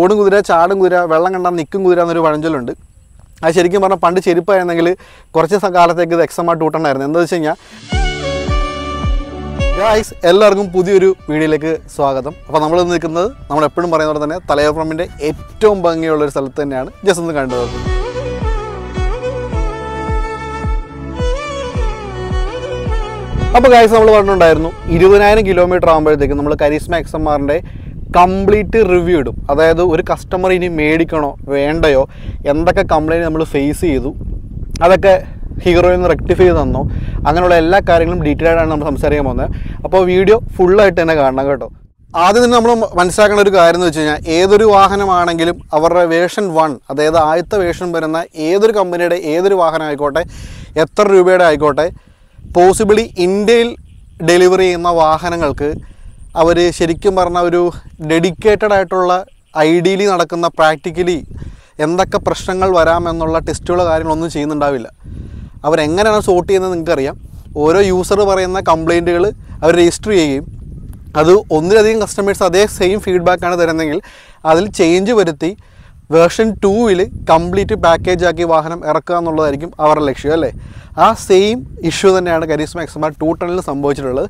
ഓടും കുതിര, ചാടും കുതിര, വെള്ളം കണ്ടാൽ നിൽക്കും കുതിര എന്നൊരു പഴഞ്ചൊല്ലുണ്ട്. അത് ശരിക്കും പറഞ്ഞാൽ പണ്ട് ചെരുപ്പായിരുന്നെങ്കിൽ കുറച്ച് കാലത്തേക്ക് ഇത് എക്സമാ ടൂട്ടണായിരുന്നു. എന്താ വെച്ച് കഴിഞ്ഞാൽ ഗായ്സ്, എല്ലാവർക്കും പുതിയൊരു വീഡിയോയിലേക്ക് സ്വാഗതം. അപ്പോൾ നമ്മൾ നിൽക്കുന്നത് നമ്മൾ എപ്പോഴും പറയുന്ന പോലെ തന്നെ തലയോപ്പറമ്പിൻ്റെ ഏറ്റവും ഭംഗിയുള്ളൊരു സ്ഥലത്ത് തന്നെയാണ്. ജസ്റ്റ് ഒന്ന് കണ്ടു നോക്കും. അപ്പോൾ ഗായ്സ്, നമ്മൾ പറഞ്ഞിട്ടുണ്ടായിരുന്നു 20,000 കിലോമീറ്റർ ആകുമ്പോഴത്തേക്കും നമ്മൾ കരീസ്മ XMR-ൻ്റെ കംപ്ലീറ്റ് റിവ്യൂ ഇടും. അതായത് ഒരു കസ്റ്റമർ ഇനി മേടിക്കണോ വേണ്ടയോ, എന്തൊക്കെ കംപ്ലയിൻറ്റ് നമ്മൾ ഫേസ് ചെയ്തു, അതൊക്കെ ഹീറോയിൽ നിന്ന് റെക്ടിഫൈ ചെയ്ത് തന്നോ, അങ്ങനെയുള്ള എല്ലാ കാര്യങ്ങളും ഡീറ്റെയിൽ ആയിട്ടാണ് നമ്മൾ സംസാരിക്കാൻ പോകുന്നത്. അപ്പോൾ വീഡിയോ ഫുള്ളായിട്ട് തന്നെ കാണണം കേട്ടോ. ആദ്യം തന്നെ നമ്മൾ മനസ്സിലാക്കേണ്ട ഒരു കാര്യം എന്ന് വെച്ച് കഴിഞ്ഞാൽ, ഏതൊരു വാഹനമാണെങ്കിലും അവരുടെ വേർഷൻ 1, അതായത് ആദ്യത്തെ വേർഷൻ വരുന്ന ഏതൊരു കമ്പനിയുടെ ഏതൊരു വാഹനം ആയിക്കോട്ടെ, എത്ര രൂപയുടെ ആയിക്കോട്ടെ, പോസിബിളി ഇന്ത്യയിൽ ഡെലിവറി ചെയ്യുന്ന വാഹനങ്ങൾക്ക് അവർ ശരിക്കും പറഞ്ഞാൽ ഒരു ഡെഡിക്കേറ്റഡ് ആയിട്ടുള്ള ഐഡിയലി നടക്കുന്ന പ്രാക്ടിക്കലി എന്തൊക്കെ പ്രശ്നങ്ങൾ വരാമെന്നുള്ള ടെസ്റ്റുകളോ കാര്യങ്ങളൊന്നും ചെയ്യുന്നുണ്ടാവില്ല. അവരെങ്ങനെയാണ് സോർട്ട് ചെയ്യുന്നത് നിങ്ങൾക്കറിയാം. ഓരോ യൂസർ പറയുന്ന കംപ്ലയിൻറ്റുകൾ അവർ രജിസ്റ്റർ ചെയ്യുകയും അത് ഒന്നിലധികം കസ്റ്റമേഴ്സ് അതേ സെയിം ഫീഡ്ബാക്കാണ് തരുന്നതെങ്കിൽ അതിൽ ചേഞ്ച് വരുത്തി വേർഷൻ 2-ൽ കംപ്ലീറ്റ് പാക്കേജ് ആക്കി വാഹനം ഇറക്കുക എന്നുള്ളതായിരിക്കും അവരുടെ ലക്ഷ്യം, അല്ലേ? ആ സെയിം ഇഷ്യൂ തന്നെയാണ് കരീസ്മ XMR 210-ൽ സംഭവിച്ചിട്ടുള്ളത്.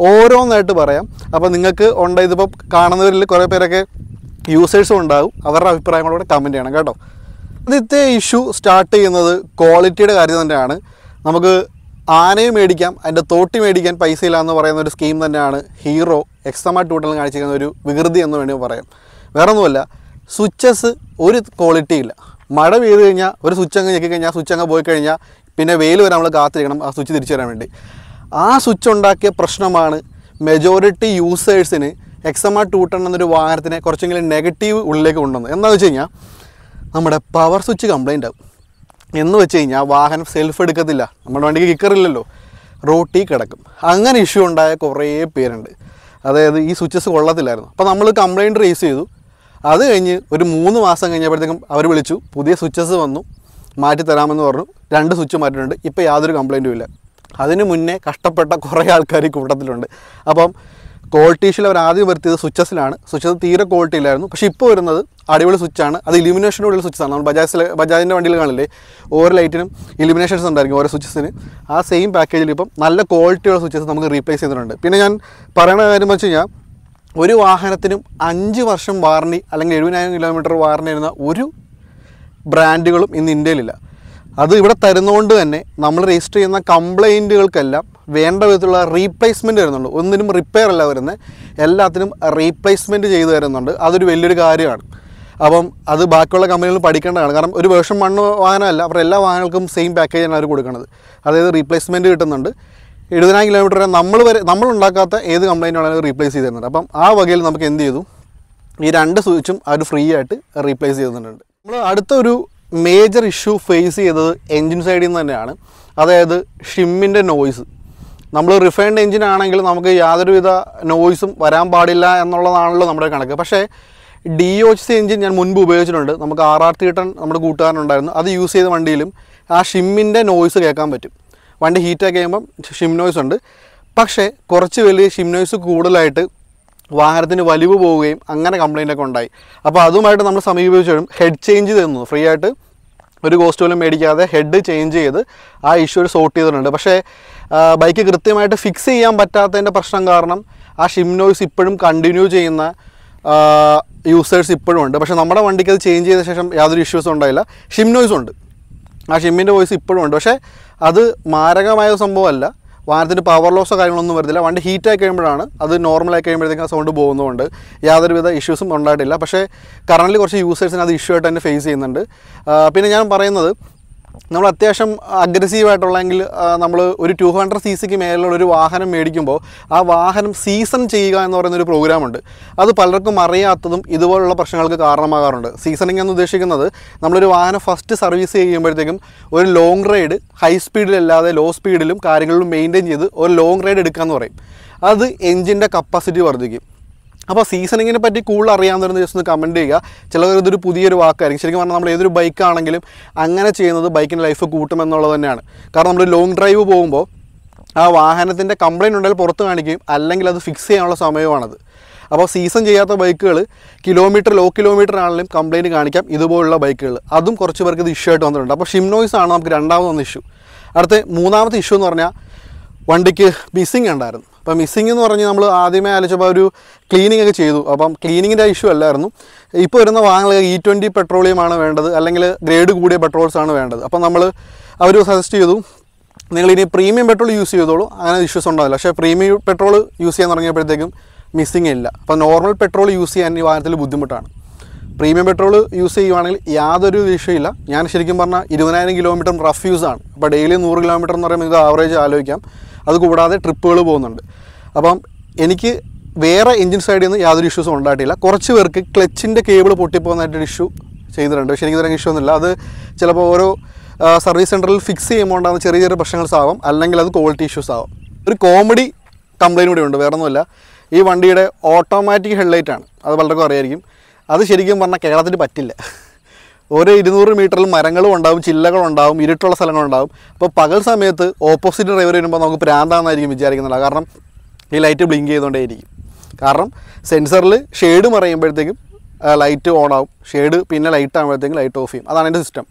ഓരോന്നായിട്ട് പറയാം. അപ്പോൾ നിങ്ങൾക്ക് ഇതിപ്പോൾ കാണുന്നവരിൽ കുറേ പേരൊക്കെ യൂസേഴ്സും ഉണ്ടാകും. അവരുടെ അഭിപ്രായങ്ങളോടെ കമൻറ്റ് ചെയ്യണം കേട്ടോ. ആദ്യത്തെ ഇഷ്യൂ സ്റ്റാർട്ട് ചെയ്യുന്നത് ക്വാളിറ്റിയുടെ കാര്യം തന്നെയാണ്. നമുക്ക് ആനയും മേടിക്കാം, അതിൻ്റെ തോട്ടി മേടിക്കാൻ പൈസ ഇല്ല എന്ന് പറയുന്ന ഒരു സ്കീം തന്നെയാണ് ഹീറോ XMR 210-ൽ കാണിച്ചിരിക്കുന്ന ഒരു വികൃതി എന്ന് വേണ്ടി പറയാം. വേറെ ഒന്നുമല്ല, സ്വിച്ചസ് ഒരു ക്വാളിറ്റി ഇല്ല. മഴ പെയ്ത് കഴിഞ്ഞാൽ ഒരു സ്വിച്ച് അങ്ങ് ഞെക്കി കഴിഞ്ഞാൽ സ്വിച്ച് അങ്ങ് പോയി കഴിഞ്ഞാൽ പിന്നെ വെയിൽ വരെ നമ്മൾ കാത്തിരിക്കണം ആ സ്വിച്ച് തിരിച്ചു തരാൻ വേണ്ടി. ആ സ്വിച്ച് ഉണ്ടാക്കിയ പ്രശ്നമാണ് മെജോറിറ്റി യൂസേഴ്സിന് XMR 210 എന്നൊരു വാഹനത്തിനെ കുറച്ചെങ്കിലും നെഗറ്റീവ് ഉള്ളിലേക്ക് കൊണ്ടുവന്നത്. എന്താണെന്ന് വെച്ച് കഴിഞ്ഞാൽ, നമ്മുടെ പവർ സ്വിച്ച് കംപ്ലൈൻ്റ് ആകും. എന്ന് വെച്ച് കഴിഞ്ഞാൽ വാഹനം സെൽഫ് എടുക്കത്തില്ല, നമ്മുടെ വണ്ടിക്ക് കിക്കറില്ലല്ലോ, റോട്ടിൽ കിടക്കും. അങ്ങനെ ഇഷ്യൂ ഉണ്ടായ കുറേ പേരുണ്ട്. അതായത് ഈ സ്വിച്ചസ് കൊള്ളത്തില്ലായിരുന്നു. അപ്പോൾ നമ്മൾ കംപ്ലൈൻറ്റ് റേസ് ചെയ്തു. അത് കഴിഞ്ഞ് ഒരു 3 മാസം കഴിഞ്ഞപ്പോഴത്തേക്കും അവർ വിളിച്ചു, പുതിയ സ്വിച്ചസ് വന്നു, മാറ്റി തരാമെന്ന് പറഞ്ഞു. 2 സ്വിച്ച് മാറ്റിയിട്ടുണ്ട്. ഇപ്പോൾ യാതൊരു കംപ്ലൈൻറ്റും ഇല്ല. അതിന് മുന്നേ കഷ്ടപ്പെട്ട കുറേ ആൾക്കാർ ഈ കൂട്ടത്തിലുണ്ട്. അപ്പം ക്വാളിറ്റി ഇഷ്യൂ അവർ ആദ്യം വരുത്തിയത് സ്വിച്ചസിലാണ്. സ്വിച്ചസ് തീരെ ക്വാളിറ്റി ഇല്ലായിരുന്നു. പക്ഷേ ഇപ്പോൾ വരുന്നത് അടിപൊളി സ്വിച്ചാണ്. അത് ഇലുമിനേഷനോടുള്ള സ്വിച്ചാണ്. നമ്മൾ ബജാജിൻ്റെ വണ്ടിയിൽ കാണില്ലേ, ഓരോ ലൈറ്റിനും ഇലുമിനേഷൻസ് ഉണ്ടായിരിക്കും ഓരോ സ്വിച്ചസിന്. ആ സെയിം പാക്കേജിൽ ഇപ്പം നല്ല ക്വാളിറ്റിയുള്ള സ്വിച്ചസ് നമുക്ക് റീപ്ലേസ് ചെയ്തിട്ടുണ്ട്. പിന്നെ ഞാൻ പറയുന്ന കാര്യം വെച്ച് കഴിഞ്ഞാൽ, ഒരു വാഹനത്തിനും 5 വർഷം വാറണ്ടി അല്ലെങ്കിൽ 70,000 കിലോമീറ്റർ വാറണ്ടി വരുന്ന ഒരു ബ്രാൻഡുകളും ഇന്ന് ഇന്ത്യയിലില്ല. അത് ഇവിടെ തരുന്നതുകൊണ്ട് തന്നെ നമ്മൾ രജിസ്റ്റർ ചെയ്യുന്ന കംപ്ലയിൻറ്റുകൾക്കെല്ലാം വേണ്ട വിധത്തിലുള്ള റീപ്ലേസ്മെൻറ്റ് വരുന്നുണ്ട്. ഒന്നിനും റിപ്പയർ അല്ല വരുന്നത്, എല്ലാത്തിനും റീപ്ലേസ്മെൻറ്റ് ചെയ്തു തരുന്നുണ്ട്. അതൊരു വലിയൊരു കാര്യമാണ്. അപ്പം അത് ബാക്കിയുള്ള കമ്പനികൾ പഠിക്കേണ്ടതാണ്. കാരണം ഒരു വേർഷൻ 1 വാഹനമല്ല, അവരുടെ എല്ലാ വാഹനങ്ങൾക്കും സെയിം പാക്കേജാണ് അവർ കൊടുക്കുന്നത്. അതായത് റീപ്ലേസ്മെൻറ്റ് കിട്ടുന്നുണ്ട്. 70,000 കിലോമീറ്റർ വരെ നമ്മളുണ്ടാക്കാത്ത ഏത് കംപ്ലയിൻ്റ് ആണെങ്കിലും റീപ്ലേസ് ചെയ്ത് തരുന്നുണ്ട്. അപ്പം ആ വകയിൽ നമുക്ക് എന്ത് ചെയ്തു, ഈ 2 സ്വിച്ചും അവർ ഫ്രീ ആയിട്ട് റീപ്ലേസ് ചെയ്യുന്നുണ്ട്. നമ്മൾ അടുത്തൊരു മേജർ ഇഷ്യൂ ഫേസ് ചെയ്തത് എൻജിൻ സൈഡിൽ നിന്ന് തന്നെയാണ്. അതായത് ഷിമ്മിൻ്റെ നോയ്സ്. നമ്മൾ റിഫൈൻഡ് എൻജിൻ ആണെങ്കിൽ നമുക്ക് യാതൊരുവിധ നോയ്സും വരാൻ പാടില്ല എന്നുള്ളതാണല്ലോ നമ്മുടെ കണക്ക്. പക്ഷേ DOHC എൻജിൻ ഞാൻ മുൻപ് ഉപയോഗിച്ചിട്ടുണ്ട്. നമുക്ക് RR310 നമ്മുടെ കൂട്ടുകാരനുണ്ടായിരുന്നു. അത് യൂസ് ചെയ്ത വണ്ടിയിലും ആ ഷിമ്മിൻ്റെ നോയ്സ് കേൾക്കാൻ പറ്റും. വണ്ടി ഹീറ്റാക്കി കഴിയുമ്പം ഷിം നോയ്സ് ഉണ്ട്. പക്ഷേ കുറച്ച് വലിയ ഷിം നോയ്സ് കൂടുതലായിട്ട് വാഹനത്തിന് വലിവ് പോവുകയും അങ്ങനെ കംപ്ലയിൻ്റൊക്കെ ഉണ്ടായി. അപ്പോൾ അതുമായിട്ട് നമ്മൾ സമീപിച്ചതും ഹെഡ് ചേഞ്ച് തന്നു. ഫ്രീ ആയിട്ട് ഒരു കോസ്റ്റ് പോലും മേടിക്കാതെ ഹെഡ് ചേഞ്ച് ചെയ്ത് ആ ഇഷ്യൂ സോർട്ട് ചെയ്തിട്ടുണ്ട്. പക്ഷേ ബൈക്ക് കൃത്യമായിട്ട് ഫിക്സ് ചെയ്യാൻ പറ്റാത്തതിൻ്റെ പ്രശ്നം കാരണം ആ ഷിം നോയ്സ് ഇപ്പോഴും കണ്ടിന്യൂ ചെയ്യുന്ന യൂസേഴ്സ് ഇപ്പോഴും ഉണ്ട്. പക്ഷേ നമ്മുടെ വണ്ടിക്ക് അത് ചേഞ്ച് ചെയ്ത ശേഷം യാതൊരു ഇഷ്യൂസും ഉണ്ടായില്ല. ഷിം നോയ്സ് ഉണ്ട്, ആ ഷിമ്മിൻ്റെ വോയിസ് ഇപ്പോഴും ഉണ്ട്. പക്ഷേ അത് മാരകമായ സംഭവമല്ല. വാഹനത്തിന് പവർ ലോസോ കാര്യങ്ങളൊന്നും വരുന്നില്ല. വണ്ടി ഹീറ്റായി കഴിയുമ്പോഴാണ്, അത് നോർമലായി കഴിയുമ്പോഴത്തേക്കും ആ സൗണ്ട് പോകുന്നതുകൊണ്ട് യാതൊരുവിധ ഇഷ്യൂസും ഉണ്ടായിട്ടില്ല. പക്ഷേ കറൻ്റ് കുറച്ച് യൂസേഴ്സിന് അത് ഇഷ്യൂ ആയിട്ട് തന്നെ ഫേസ് ചെയ്യുന്നുണ്ട്. പിന്നെ ഞാൻ പറയുന്നത്, നമ്മൾ അത്യാവശ്യം അഗ്രസീവായിട്ടുള്ളെങ്കിൽ നമ്മൾ ഒരു 200cc മേലുള്ള ഒരു വാഹനം മേടിക്കുമ്പോൾ ആ വാഹനം സീസൺ ചെയ്യുക എന്ന് പറയുന്നൊരു പ്രോഗ്രാമുണ്ട്. അത് പലർക്കും അറിയാത്തതും ഇതുപോലുള്ള പ്രശ്നങ്ങൾക്ക് കാരണമാകാറുണ്ട്. സീസണിങ് എന്ന് ഉദ്ദേശിക്കുന്നത്, നമ്മളൊരു വാഹനം ഫസ്റ്റ് സർവീസ് ചെയ്യുമ്പോഴത്തേക്കും ഒരു ലോങ് റൈഡ് ഹൈ സ്പീഡിലല്ലാതെ ലോ സ്പീഡിലും കാര്യങ്ങളിലും മെയിൻറ്റെയിൻ ചെയ്ത് ഒരു ലോങ് റൈഡ് എടുക്കാമെന്ന് പറയും. അത് എൻജിൻ്റെ കപ്പാസിറ്റി വർദ്ധിക്കും. അപ്പോൾ സീസണിങ്ങിനെ പറ്റി കൂടുതൽ അറിയാവുന്നവരെന്ന് ജസ്റ്റ് ഒന്ന് കമൻറ്റ് ചെയ്യുക. ചിലവർ ഇതൊരു പുതിയൊരു വാക്കായിരിക്കും. ശരിക്കും പറഞ്ഞാൽ നമ്മൾ ഏതൊരു ബൈക്കാണെങ്കിലും അങ്ങനെ ചെയ്യുന്നത് ബൈക്കിൻ്റെ ലൈഫ് കൂട്ടുമെന്നുള്ളത് തന്നെയാണ്. കാരണം നമ്മൾ ലോങ് ഡ്രൈവ് പോകുമ്പോൾ ആ വാഹനത്തിൻ്റെ കംപ്ലയിൻറ്റ് ഉണ്ടെങ്കിൽ പുറത്ത് കാണിക്കുകയും അല്ലെങ്കിൽ അത് ഫിക്സ് ചെയ്യാനുള്ള സമയമാണത്. അപ്പോൾ സീസൺ ചെയ്യാത്ത ബൈക്കുകൾ ലോ കിലോമീറ്റർ ആണെങ്കിലും കംപ്ലയിൻറ്റ് കാണിക്കാം ഇതുപോലുള്ള ബൈക്കുകൾ. അതും കുറച്ച് പേർക്ക് ഇത് ഇഷ്യൂ ആയിട്ട് വന്നിട്ടുണ്ട്. അപ്പോൾ ഷിം നോയ്സ് ആണ് നമുക്ക് രണ്ടാമത് വന്ന ഇഷ്യൂ. അടുത്ത മൂന്നാമത്തെ ഇഷ്യൂ എന്ന് പറഞ്ഞാൽ വണ്ടിക്ക് മിസ്സിങ് ഉണ്ടായിരുന്നു. അപ്പോൾ മിസ്സിങ് എന്ന് പറഞ്ഞ് നമ്മൾ ആദ്യമേ ആലോചിച്ചപ്പോൾ ഒരു ക്ലീനിങ് ഒക്കെ ചെയ്തു. അപ്പം ക്ലീനിങ്ങിൻ്റെ ഇഷ്യൂ അല്ലായിരുന്നു. ഇപ്പോൾ വരുന്ന വാഹനങ്ങൾ E20 പെട്രോളിയമാണ് വേണ്ടത്, അല്ലെങ്കിൽ ഗ്രേഡ് കൂടിയ പെട്രോൾസാണ് വേണ്ടത്. അപ്പം അവർ സജസ്റ്റ് ചെയ്തു നിങ്ങളിനി പ്രീമിയം പെട്രോൾ യൂസ് ചെയ്തോളൂ, അങ്ങനെ ഇഷ്യൂസ് ഉണ്ടാവില്ല. പക്ഷേ പ്രീമിയം പെട്രോൾ യൂസ് ചെയ്യാൻ തുടങ്ങിയപ്പോഴത്തേക്കും മിസ്സിങ് ഇല്ല. അപ്പോൾ നോർമൽ പെട്രോൾ യൂസ് ചെയ്യാൻ ഈ വാഹനത്തിൽ ബുദ്ധിമുട്ടാണ്. പ്രീമിയം പെട്രോൾ യൂസ് ചെയ്യുവാണെങ്കിൽ യാതൊരു ഇഷ്യൂ ഇല്ല. ഞാൻ ശരിക്കും പറഞ്ഞാൽ 20,000 കിലോമീറ്റർ റഫ് യൂസാണ്. അപ്പോൾ ഡെയിലി 100 കിലോമീറ്റർ എന്ന് പറയുമ്പോൾ ഇത് ആവറേജ് ആലോചിക്കാം. അതുകൂടാതെ ട്രിപ്പുകൾ പോകുന്നുണ്ട്. അപ്പം എനിക്ക് വേറെ എഞ്ചിൻ സൈഡിൽ നിന്ന് യാതൊരു ഇഷ്യൂസും ഉണ്ടായിട്ടില്ല. കുറച്ച് പേർക്ക് ക്ലച്ചിൻ്റെ കേബിൾ പൊട്ടിപ്പോകുന്നതായിട്ടൊരു ഇഷ്യൂ ചെയ്തിട്ടുണ്ട്. പക്ഷേ എനിക്ക് ഇത്രയും ഇഷ്യൂ ഒന്നുമില്ല. അത് ചിലപ്പോൾ ഓരോ സർവീസ് സെൻറ്ററിൽ ഫിക്സ് ചെയ്യുമ്പോൾ ഉണ്ടാകുന്ന ചെറിയ ചെറിയ പ്രശ്നങ്ങൾ ആവാം, അല്ലെങ്കിൽ അത് ക്വാളിറ്റി ഇഷ്യൂസ് ആവാം. ഒരു കോമഡി കംപ്ലയിൻറ്റ് കൂടി ഉണ്ട്, വേറെ ഒന്നുമില്ല. ഈ വണ്ടിയുടെ ഓട്ടോമാറ്റിക് ഹെഡ്ലൈറ്റാണ്. അത് പലർക്കും അറിയായിരിക്കും. അത് ശരിക്കും പറഞ്ഞാൽ കേരളത്തിൽ പറ്റില്ല. ഓരോ 200 മീറ്ററിൽ മരങ്ങളും ഉണ്ടാവും, ചില്ലകളുണ്ടാവും, ഇരുട്ടുള്ള സ്ഥലങ്ങളുണ്ടാവും. അപ്പോൾ പകൽ സമയത്ത് ഓപ്പോസിറ്റ് ഡ്രൈവർ വരുമ്പോൾ നമുക്ക് പ്രാന്താണെന്നായിരിക്കും വിചാരിക്കുന്നില്ല. കാരണം ഈ ലൈറ്റ് ബ്ലിങ്ക് ചെയ്തുകൊണ്ടേയിരിക്കും. കാരണം സെൻസറിൽ ഷെയ്ഡ് മറയുമ്പോഴത്തേക്കും ലൈറ്റ് ഓൺ ആവും, ഷെയ്ഡ് പിന്നെ ലൈറ്റ് ആകുമ്പോഴത്തേക്കും ലൈറ്റ് ഓഫ് ചെയ്യും. അതാണ് എൻ്റെ സിസ്റ്റം.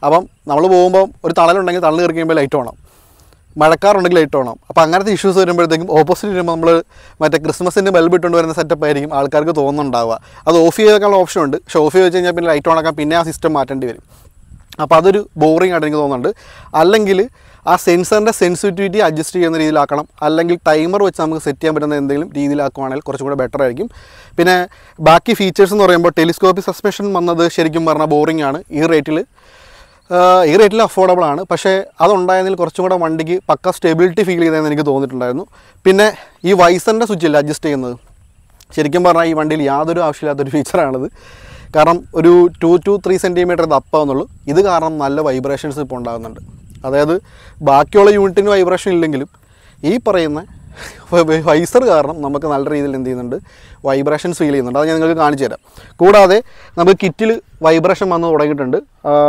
അപ്പം നമ്മൾ പോകുമ്പോൾ ഒരു തണലുണ്ടെങ്കിൽ തണൽ കയറി കഴിയുമ്പോൾ ലൈറ്റ് ഓണാവും, മഴക്കാറുണ്ടെങ്കിൽ ലൈറ്റ് ഓണാവും. അപ്പോൾ അങ്ങനത്തെ ഇഷ്യൂസ് വരുമ്പോഴത്തേക്കും ഓപ്പോസിറ്റ് വരുമ്പോൾ നമ്മൾ മറ്റേ ക്രിസ്മസിൻ്റെ ബൾബ് ഇട്ടുകൊണ്ട് വരുന്ന സെറ്റപ്പ് ആയിരിക്കും ആൾക്കാർക്ക് തോന്നുന്നുണ്ടാവുക. അത് ഓഫ് ചെയ്തേക്കാനുള്ള ഓപ്ഷൻ ഉണ്ട്. പക്ഷേ ഓഫ് ചെയ്ത് വെച്ച് കഴിഞ്ഞാൽ പിന്നെ ലൈറ്റ് ഓണാക്കാൻ പിന്നെ ആ സിസ്റ്റം മാറ്റേണ്ടി വരും. അപ്പോൾ അതൊരു ബോറിംഗ് ആയിട്ട് എനിക്ക് തോന്നുന്നുണ്ട്. അല്ലെങ്കിൽ ആ സെൻസറിൻ്റെ സെൻസിറ്റിവിറ്റി അഡ്ജസ്റ്റ് ചെയ്യുന്ന രീതിയിലാക്കണം, അല്ലെങ്കിൽ ടൈമർ വെച്ച് നമുക്ക് സെറ്റ് ചെയ്യാൻ പറ്റുന്ന എന്തെങ്കിലും രീതിയിലാക്കുവാണെങ്കിൽ കുറച്ചും കൂടെ ബെറ്റർ ആയിരിക്കും. പിന്നെ ബാക്കി ഫീച്ചേഴ്സ് എന്ന് പറയുമ്പോൾ ടെലിസ്കോപ്പിക് സസ്പെൻഷൻ വന്നത് ശരിക്കും പറഞ്ഞാൽ ബോറിംഗ് ആണ്. ഈ റേറ്റിൽ അഫോർഡബിൾ ആണ്. പക്ഷേ അതുണ്ടായതിൽ കുറച്ചും കൂടെ വണ്ടിക്ക് പക്ക സ്റ്റെബിലിറ്റി ഫീൽ ചെയ്തതെന്ന് എനിക്ക് തോന്നിയിട്ടുണ്ടായിരുന്നു. പിന്നെ ഈ വൈസറിൻ്റെ സ്വിച്ചില്ല അഡ്ജസ്റ്റ് ചെയ്യുന്നത്, ശരിക്കും പറഞ്ഞാൽ ഈ വണ്ടിയിൽ യാതൊരു ആവശ്യമില്ലാത്തൊരു ഫീച്ചറാണിത്. കാരണം ഒരു 2 to 3 സെൻറ്റിമീറ്റർ ഇത് അപ്പാവുന്നുള്ളൂ. ഇത് കാരണം നല്ല വൈബ്രേഷൻസ് ഇപ്പോൾ ഉണ്ടാകുന്നുണ്ട്. അതായത് ബാക്കിയുള്ള യൂണിറ്റിന് വൈബ്രേഷൻ ഇല്ലെങ്കിലും ഈ പറയുന്ന വൈസർ കാരണം നമുക്ക് നല്ല രീതിയിൽ എന്ത് ചെയ്യുന്നുണ്ട്, വൈബ്രേഷൻസ് ഫീൽ ചെയ്യുന്നുണ്ട്. അത് ഞാൻ നിങ്ങൾക്ക് കാണിച്ചു തരാം. കൂടാതെ നമുക്ക് കിറ്റിൽ വൈബ്രേഷൻ വന്ന് തുടങ്ങിയിട്ടുണ്ട്.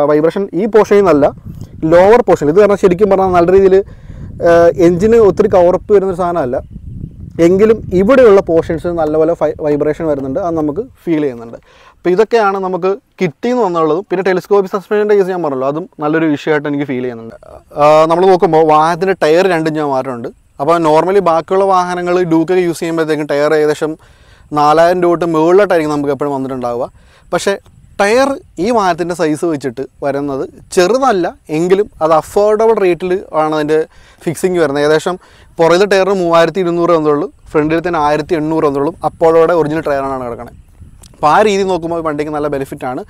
വൈബ്രേഷൻ ഈ പോർഷനിൽ നിന്നല്ല, ലോവർ പോർഷൻ. ഇത് കാരണം ശരിക്കും പറഞ്ഞാൽ നല്ല രീതിയിൽ എഞ്ചിന് ഒത്തിരി കവറപ്പ് വരുന്നൊരു സാധനമല്ല, എങ്കിലും ഇവിടെയുള്ള പോർഷൻസ് നല്ലപോലെ വൈബ്രേഷൻ വരുന്നുണ്ട്. അത് നമുക്ക് ഫീൽ ചെയ്യുന്നുണ്ട്. അപ്പോൾ ഇതൊക്കെയാണ് നമുക്ക് കിറ്റിന്ന് വന്നുള്ളതും. പിന്നെ ടെലിസ്കോപ്പിക് സസ്പെൻഷൻ്റെ കേസ് ഞാൻ പറഞ്ഞല്ലോ, അതും നല്ലൊരു വിഷയമായിട്ട് എനിക്ക് ഫീൽ ചെയ്യുന്നുണ്ട്. നമ്മൾ നോക്കുമ്പോൾ വാഹനത്തിൻ്റെ ടയർ 2 ഞാൻ മാറ്റമുണ്ട്. അപ്പോൾ നോർമലി ബാക്കിയുള്ള വാഹനങ്ങൾ ഡ്യൂക്കൊക്കെ യൂസ് ചെയ്യുമ്പോഴത്തേക്കും ടയർ ഏകദേശം 4000 രൂപ തൊട്ട് മുകളിലോട്ടായിരിക്കും നമുക്ക് എപ്പോഴും വന്നിട്ടുണ്ടാവുക. പക്ഷേ ടയർ ഈ വാഹനത്തിൻ്റെ സൈസ് വെച്ചിട്ട് വരുന്നത് ചെറുതല്ല, എങ്കിലും അത് അഫോർഡബിൾ റേറ്റിൽ ആണ് അതിൻ്റെ ഫിക്സിങ് വരുന്നത്. ഏകദേശം പുറകിലെ ടയറിന് 3200 വന്നുള്ളൂ, ഫ്രണ്ടിൽ തന്നെ 1800 വന്നുള്ളൂ. അപ്പോഴോടെ ഒറിജിനൽ ടയറാണ് കിടക്കണത്. അപ്പോൾ ആ രീതി നോക്കുമ്പോൾ വണ്ടിക്ക് നല്ല ബെനിഫിറ്റാണ്.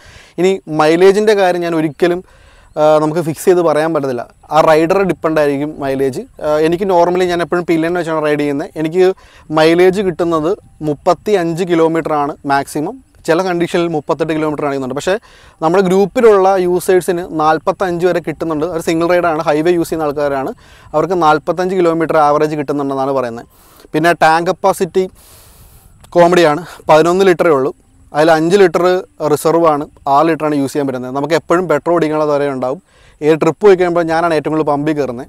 ഇനി മൈലേജിൻ്റെ കാര്യം ഞാൻ ഒരിക്കലും നമുക്ക് ഫിക്സ് ചെയ്ത് പറയാൻ പറ്റത്തില്ല. ആ റൈഡറെ ഡിപ്പെൻഡ് ആയിരിക്കും മൈലേജ്. എനിക്ക് നോർമലി ഞാൻ എപ്പോഴും പില്ലൻ വെച്ചാണ് റൈഡ് ചെയ്യുന്നത്. എനിക്ക് മൈലേജ് കിട്ടുന്നത് 35 കിലോമീറ്ററാണ് മാക്സിമം. ചില കണ്ടീഷനിൽ 38 കിലോമീറ്റർ ആണെന്നുണ്ട്. പക്ഷേ നമ്മുടെ ഗ്രൂപ്പിലുള്ള യൂസേഴ്സിന് 45 വരെ കിട്ടുന്നുണ്ട്. ഒരു സിംഗിൾ റൈഡാണ്, ഹൈവേ യൂസ് ചെയ്യുന്ന ആൾക്കാരാണ്. അവർക്ക് 45 കിലോമീറ്റർ ആവറേജ് കിട്ടുന്നുണ്ടെന്നാണ് പറയുന്നത്. പിന്നെ ടാങ്ക് കപ്പാസിറ്റി കോമഡിയാണ്, 11 ലിറ്ററേ ഉള്ളൂ. അതിൽ 5 ലിറ്റർ റിസർവാണ്, 6 ലിറ്ററാണ് യൂസ് ചെയ്യാൻ പറ്റുന്നത്. നമുക്ക് എപ്പോഴും പെട്രോൾ ഓടിക്കാനുള്ള വരെ ഉണ്ടാവും. ഈ ട്രിപ്പ് പോയി കഴിയുമ്പോൾ ഞാനാണ് ഏറ്റവും കൂടുതൽ പമ്പിൽ കയറുന്നത്.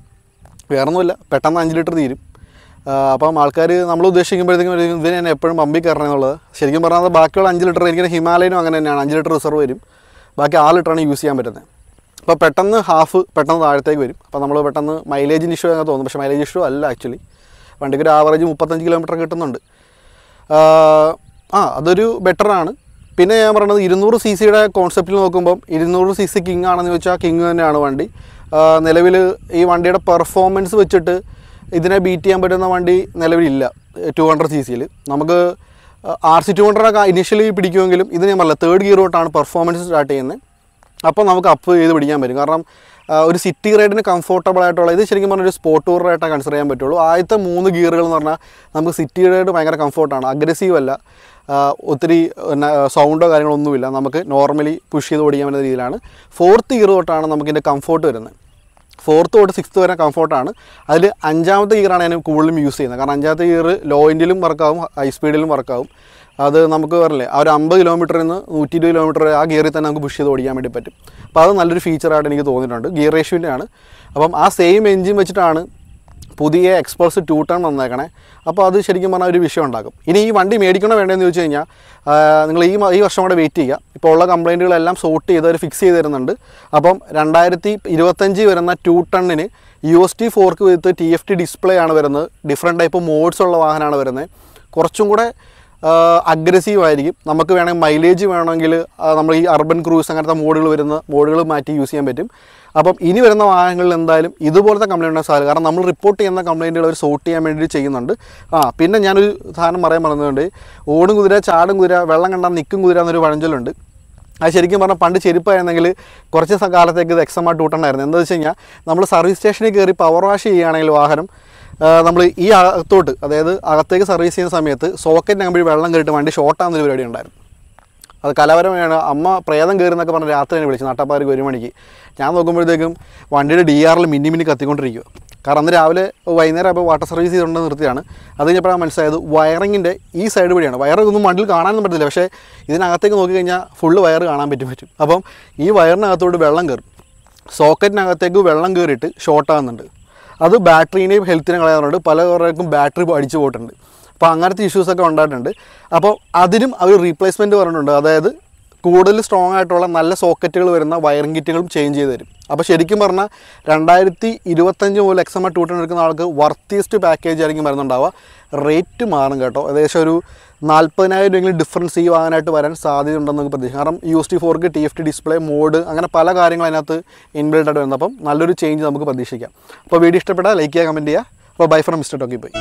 വേറൊന്നുമില്ല, പെട്ടെന്ന് 5 ലിറ്റർ തീരും. അപ്പം ആൾക്കാർ നമ്മൾ ഉദ്ദേശിക്കുമ്പോഴത്തേക്കും ഇതിന് തന്നെ എപ്പോഴും പമ്പിൽ കയറണം എന്നുള്ളത്. ശരിക്കും പറഞ്ഞാൽ ബാക്കിയുള്ള 5 ലിറ്റർ എനിക്ക് ഹിമാലയനും അങ്ങനെ തന്നെയാണ്, 5 ലിറ്റർ റിസർവ് വരും. ബാക്കി 6 ലിറ്ററാണ് യൂസ് ചെയ്യാൻ പറ്റുന്നത്. അപ്പോൾ പെട്ടെന്ന് ഹാഫ് പെട്ടെന്ന് താഴത്തേക്ക് വരും. അപ്പോൾ നമ്മൾ പെട്ടെന്ന് മൈലേജിൻ്റെ ഇഷ്യൂ അങ്ങനെ തോന്നും. പക്ഷേ മൈലേജ് ഇഷ്യൂ അല്ല, ആക്ച്വലി വണ്ടിക്ക് ഒരു ആവറേജ് 35 കിലോമീറ്റർ കിട്ടുന്നുണ്ട്. അതൊരു ബെറ്ററാണ്. പിന്നെ ഞാൻ പറയുന്നത് 200 cc കോൺസെപ്റ്റിൽ നോക്കുമ്പം 200 cc കിങ് ആണെന്ന് ചോദിച്ചാൽ കിങ് തന്നെയാണ് വണ്ടി. നിലവിൽ ഈ വണ്ടിയുടെ പെർഫോമൻസ് വെച്ചിട്ട് ഇതിനെ ബീറ്റ് ചെയ്യാൻ പറ്റുന്ന വണ്ടി നിലവിലില്ല 200 cc. നമുക്ക് RC200 ഇനിഷ്യലി പിടിക്കുമെങ്കിലും ഇത് ഞാൻ പറഞ്ഞില്ല, 3rd ഗിയർ തൊട്ടാണ് പെർഫോമൻസ് സ്റ്റാർട്ട് ചെയ്യുന്നത്. അപ്പോൾ നമുക്ക് അപ്പ് ചെയ്ത് പിടിക്കാൻ പറ്റും. കാരണം ഒരു സിറ്റി റൈഡിന് കംഫോർട്ടബിൾ ആയിട്ടുള്ള, ഇത് ശരിക്കും പറഞ്ഞാൽ ഒരു സ്പോർട്ട് ടൂറായിട്ടാണ് കൺസിഡർ ചെയ്യാൻ പറ്റുള്ളൂ. ആദ്യത്തെ 3 ഗിയറുകൾ എന്ന് പറഞ്ഞാൽ നമുക്ക് സിറ്റി റൈഡ് ഭയങ്കര കംഫോർട്ടാണ്, അഗ്രസീവ് അല്ല, ഒത്തിരി സൗണ്ടോ കാര്യങ്ങളൊന്നുമില്ല, നമുക്ക് നോർമലി പുഷ് ചെയ്ത് ഓടിക്കാൻ പറ്റുന്ന രീതിയിലാണ്. 4th ഗിയർ തൊട്ടാണ് നമുക്കിതിൻ്റെ കംഫോർട്ട് വരുന്നത്. 4th തൊട്ട് 6th വരെ കംഫോർട്ടാണ്. അതിൽ 5ാമത്തെ ഗിയറാണ് ഞാൻ കൂടുതലും യൂസ് ചെയ്യുന്നത്. കാരണം 5ാമത്തെ ഗിയർ ലോ എൻഡിലും വർക്കാവും, ഹൈ സ്പീഡിലും വർക്കാവും. അത് നമുക്ക് പറയില്ലേ, ആ ഒരു 50 കിലോമീറ്ററിൽ നിന്ന് 120 കിലോമീറ്റർ ആ ഗിയറിൽ തന്നെ നമുക്ക് പുഷ് ചെയ്ത് ഓടിക്കാൻ വേണ്ടി പറ്റും. അപ്പോൾ അത് നല്ലൊരു ഫീച്ചറായിട്ട് എനിക്ക് തോന്നിയിട്ടുണ്ട്. ഗിയർ റേഷ്യോൻ്റെ ആണ്. അപ്പം ആ സെയിം എൻജിൻ വെച്ചിട്ടാണ് പുതിയ എക്സ്പൾസ് 2 ടൺ വന്നേക്കണേ. അപ്പോൾ അത് ശരിക്കും പറഞ്ഞാൽ ഒരു വിഷയം ഉണ്ടാക്കും. ഇനി ഈ വണ്ടി മേടിക്കണോ വേണ്ടതെന്ന് ചോദിച്ചു കഴിഞ്ഞാൽ നിങ്ങൾ ഈ വർഷം കൂടെ വെയിറ്റ് ചെയ്യുക. ഇപ്പോൾ ഉള്ള കംപ്ലയിൻറ്റുകളെല്ലാം സോർട്ട് ചെയ്ത് അവർ ഫിക്സ് ചെയ്ത് തരുന്നുണ്ട്. അപ്പം 2025 വരുന്ന 2 ടണ്ണിന് UST ഫോർക്ക് വിത്ത് TFT ഡിസ്പ്ലേ ആണ് വരുന്നത്. ഡിഫറെൻറ്റ് ടൈപ്പ് മോഡ്സ് ഉള്ള വാഹനമാണ് വരുന്നത്. കുറച്ചും കൂടെ അഗ്രസീവ് ആയിരിക്കും. നമുക്ക് വേണമെങ്കിൽ മൈലേജ് വേണമെങ്കിൽ നമ്മൾ ഈ അർബൻ ക്രൂസ് അങ്ങനത്തെ മോഡുകൾ മാറ്റി യൂസ് ചെയ്യാൻ പറ്റും. അപ്പം ഇനി വരുന്ന വാഹനങ്ങളിൽ എന്തായാലും ഇതുപോലത്തെ കംപ്ലയിൻ്റ് ഉണ്ടാകാൻ സാധ്യത. കാരണം നമ്മൾ റിപ്പോർട്ട് ചെയ്യുന്ന കംപ്ലയിൻറ്റുകൾ അവർ സോർട്ട് ചെയ്യാൻ വേണ്ടി ചെയ്യുന്നുണ്ട്. പിന്നെ ഞാനൊരു സാധനം പറയാൻ പറഞ്ഞതുകൊണ്ട്, ഓടും കുതിര ചാടും കുതിര വെള്ളം കണ്ടാൽ നിൽക്കും കുതിര എന്നൊരു പഴഞ്ചൊല്ലുണ്ട്. അത് ശരിക്കും പറഞ്ഞാൽ പണ്ട് ചെരുപ്പായിരുന്നെങ്കിൽ കുറച്ച് കാലത്തേക്ക് ഇത് XMR 2 ടൺ ആയിരുന്നു. എന്താണെന്ന് വെച്ച് കഴിഞ്ഞാൽ നമ്മൾ സർവീസ് സ്റ്റേഷനിൽ കയറി പവർ വാഷ് ചെയ്യുകയാണെങ്കിൽ വാഹനം നമ്മൾ ഈ അകത്തോട്ട്, അതായത് അകത്തേക്ക് സർവീസ് ചെയ്യുന്ന സമയത്ത് സോക്കറ്റ് നമ്പി വെള്ളം കയറിയിട്ട് വണ്ടി ഷോർട്ടാകുന്നൊരു പരിപാടി ഉണ്ടായിരുന്നു. അത് കലാപരമാണ്. അമ്മ പ്രേതം കയറി എന്നൊക്കെ പറഞ്ഞ് രാത്രി തന്നെ വിളിച്ചു, നട്ടപ്പാർക്ക് 1 മണിക്ക്. ഞാൻ നോക്കുമ്പോഴത്തേക്കും വണ്ടിയുടെ DRL മിന്നി കത്തിക്കൊണ്ടിരിക്കുക. കാരണം അന്ന് രാവിലെ വൈകുന്നേരം അപ്പോൾ വാട്ടർ സർവീസ് ചെയ്തുകൊണ്ട് നിർത്തിയാണ്. അത് കഴിഞ്ഞപ്പോഴാണ് മനസ്സിലായത് വയറിങ്ങിൻ്റെ ഈ സൈഡ് വഴിയാണ്. വയറൊന്നും വണ്ടിയിൽ കാണാനൊന്നും പറ്റില്ല, പക്ഷേ ഇതിനകത്തേക്ക് നോക്കിക്കഴിഞ്ഞാൽ ഫുള്ള് വയർ കാണാൻ പറ്റും. അപ്പം ഈ വയറിനകത്തോട്ട് വെള്ളം കയറും, സോക്കറ്റിനകത്തേക്ക് വെള്ളം കയറിയിട്ട് ഷോർട്ടാകുന്നുണ്ട്. അത് ബാറ്ററീനെയും ഹെൽത്തിനെയും കളയാറുണ്ട്. പലർക്കും ബാറ്ററി അടിച്ചു പോയിട്ടുണ്ട്. അപ്പോൾ അങ്ങനത്തെ ഇഷ്യൂസൊക്കെ ഉണ്ടായിട്ടുണ്ട്. അപ്പോൾ അതിനും അവർ റീപ്ലേസ്മെൻറ്റ് പറഞ്ഞിട്ടുണ്ട്. അതായത് കൂടുതൽ സ്ട്രോങ് ആയിട്ടുള്ള നല്ല സോക്കറ്റുകൾ വരുന്ന വയറിംഗ് കിറ്റുകളും ചേഞ്ച് ചെയ്ത് തരും. അപ്പോൾ ശരിക്കും പറഞ്ഞാൽ 2025 മുതൽ XMR 2 ടൺ എടുക്കുന്ന ആൾക്ക് വർത്തിയസ്റ്റ് പാക്കേജ് ആയിരിക്കും വരുന്നുണ്ടാവുക. റേറ്റ് മാറും കേട്ടോ. ഏകദേശം ഒരു 40,000 ഡിഫറൻസ് ഈ വാങ്ങാനായിട്ട് വരാൻ സാധ്യതയുണ്ടെന്ന് നമുക്ക് പ്രതീക്ഷിക്കാം. കാരണം UST fork TFT display mode അങ്ങനെ പല കാര്യങ്ങളും അതിനകത്ത് ഇൻബിൽഡ് ആയിട്ട് വരുന്നത്. അപ്പം നല്ലൊരു ചേഞ്ച് നമുക്ക് പ്രതീക്ഷിക്കാം. അപ്പോൾ വീഡിയോ ഇഷ്ടപ്പെട്ടാൽ ലൈക്ക് ചെയ്യുക, കമൻറ്റ് ചെയ്യുക. അപ്പോൾ bye from mister Talkie by.